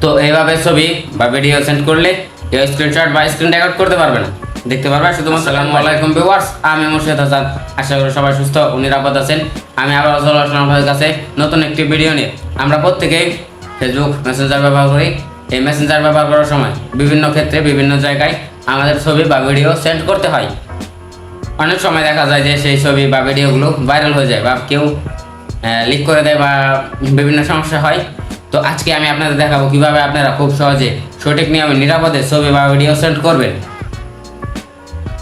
তো এইভাবে ছবি বা ভিডিও সেন্ড করলে কেউ স্ক্রিনশট বা স্ক্রিন রেকর্ড করতে পারবে না, দেখতে পারবে শুধুমাত্র। আসসালামু আলাইকুম ভিউয়ার্স, আমি মুর্শিদ হাসান। আশা করি সবাই সুস্থ ও নিরাপদ আছেন। আমি আবার চলে আসলাম আপনাদের কাছে নতুন একটি ভিডিও নিয়ে। আমরা প্রত্যেকেই ফেসবুক মেসেঞ্জার ব্যবহার করি। এই মেসেঞ্জার ব্যবহার করার সময় বিভিন্ন ক্ষেত্রে বিভিন্ন জায়গায় আমাদের ছবি বা ভিডিও সেন্ড করতে হয়। অনেক সময় দেখা যায় যে সেই ছবি বা ভিডিওগুলো ভাইরাল হয়ে যায় বা কেউ লিক করে দেয় বা বিভিন্ন সমস্যা হয়। তো আজকে আমি আপনাদের দেখাবো কিভাবে আপনারা খুব সহজে সঠিক নিয়মে নিরাপদে ছবি বা ভিডিও সেন্ড করবেন।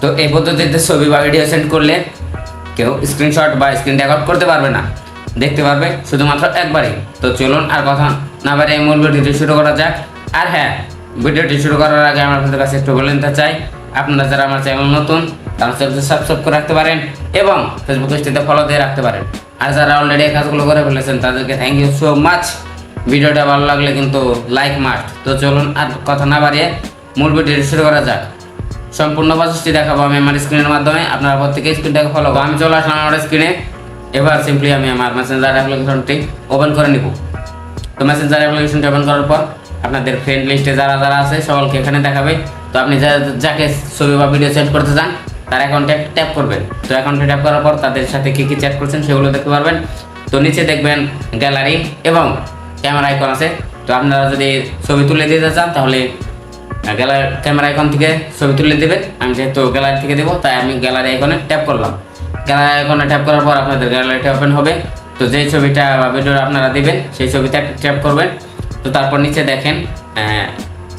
তো এই পদ্ধতিতে ছবি বা ভিডিও সেন্ড করলে কেউ স্ক্রিনশট বা স্ক্রিন রেকর্ড করতে পারবে না, দেখতে পারবে শুধুমাত্র একবারই। তো চলুন আর কথা না বাড়িয়ে এই মূল ভিডিওটি শুরু করা যাক। আর হ্যাঁ, ভিডিওটি শুরু করার আগে আমি আপনাদের কাছে একটু বলে নিতে চাই, আপনারা যারা আমার চ্যানেল নতুন তারা চ্যানেলটি সাবস্ক্রাইব করে রাখতে পারেন এবং ফেসবুক পেজটিতে ফলো দিয়ে রাখতে পারেন। আর যারা অলরেডি এই কাজগুলো করে ফেলেছেন তাদেরকে থ্যাংক ইউ সো মাচ। ভিডিওটা ভালো লাগলে কিন্তু লাইক মাস্ট। তো চলুন আর কথা না বাড়িয়ে মূল ভিডিওটি শুরু করা যাক। সম্পূর্ণ প্রসেসটি দেখাবো আমি আমার স্ক্রিনের মাধ্যমে। আপনারা প্রত্যেকে স্ক্রিনটাকে ফলো করুন। আমি চলে আসলাম আমার স্ক্রিনে। এবার সিম্পলি আমি আমার মেসেঞ্জার অ্যাপ্লিকেশনটি ওপেন করে নিব। তো মেসেঞ্জার অ্যাপ্লিকেশনটি ওপেন করার পর আপনাদের ফ্রেন্ড লিস্টে যারা যারা আছে সকলকে এখানে দেখাবে। তো আপনি যাকে ছবি বা ভিডিও সেন্ড করতে চান তার অ্যাকাউন্টে ট্যাপ করবেন। তো অ্যাকাউন্টে ট্যাপ করার পর তাদের সাথে কী কী চ্যাট করছেন সেগুলো দেখতে পারবেন। তো নিচে দেখবেন গ্যালারি এবং ক্যামেরা আইকন আছে। তো আপনারা যদি ছবি তুলে দিতে চান তাহলে ক্যামেরা আইকন থেকে ছবি তুলে দেবেন। আমি যেহেতু গ্যালারি থেকে দেবো তাই আমি গ্যালারি আইকনে ট্যাপ করলাম। গ্যালারি আইকনে ট্যাপ করার পর আপনাদের গ্যালারিটা ওপেন হবে। তো যেই ছবিটা বা ভিডিও আপনারা দিবেন সেই ছবিতে ট্যাপ করবেন। তো তারপর নিচে দেখেন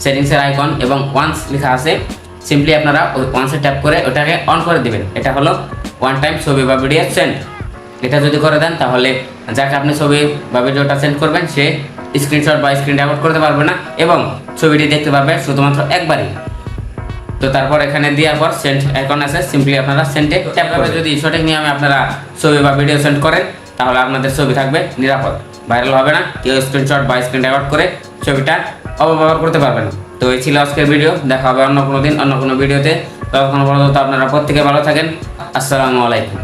সেটিংসের আইকন এবং ওয়ান্স লেখা আছে। সিম্পলি আপনারা ওই ওয়ান্সে ট্যাপ করে ওটাকে অন করে দিবেন। এটা হলো ওয়ান টাইম ছবি বা ভিডিও সেন্ড। এটা যদি করে দেন তাহলে যাকে আপনি ছবি বা ভিডিওটা সেন্ড করবেন সে স্ক্রিনশট বা স্ক্রিন রেকর্ড করতে পারবে না এবং ছবিটি দেখতে পাবে শুধুমাত্র একবারই। তো তারপর এখানে দেওয়ার পর সেন্ড আইকন আছে, সিম্পলি আপনারা সেন্ডে ট্যাপ করে যদি সঠিক নিয়মে আপনারা ছবি বা ভিডিও সেন্ড করেন তাহলে আপনাদের ছবি থাকবে নিরাপদ, ভাইরাল হবে না, কেউ স্ক্রিনশট বা স্ক্রিন রেকর্ড করে ছবিটা অপব্যবহার করতে পারবে না। তো এই ছিল আজকের ভিডিও। দেখা হবে অন্য কোনো দিন অন্য কোনো ভিডিওতে। ততক্ষণ পর্যন্ত আপনারা প্রত্যেকে ভালো থাকেন। আসসালামু আলাইকুম।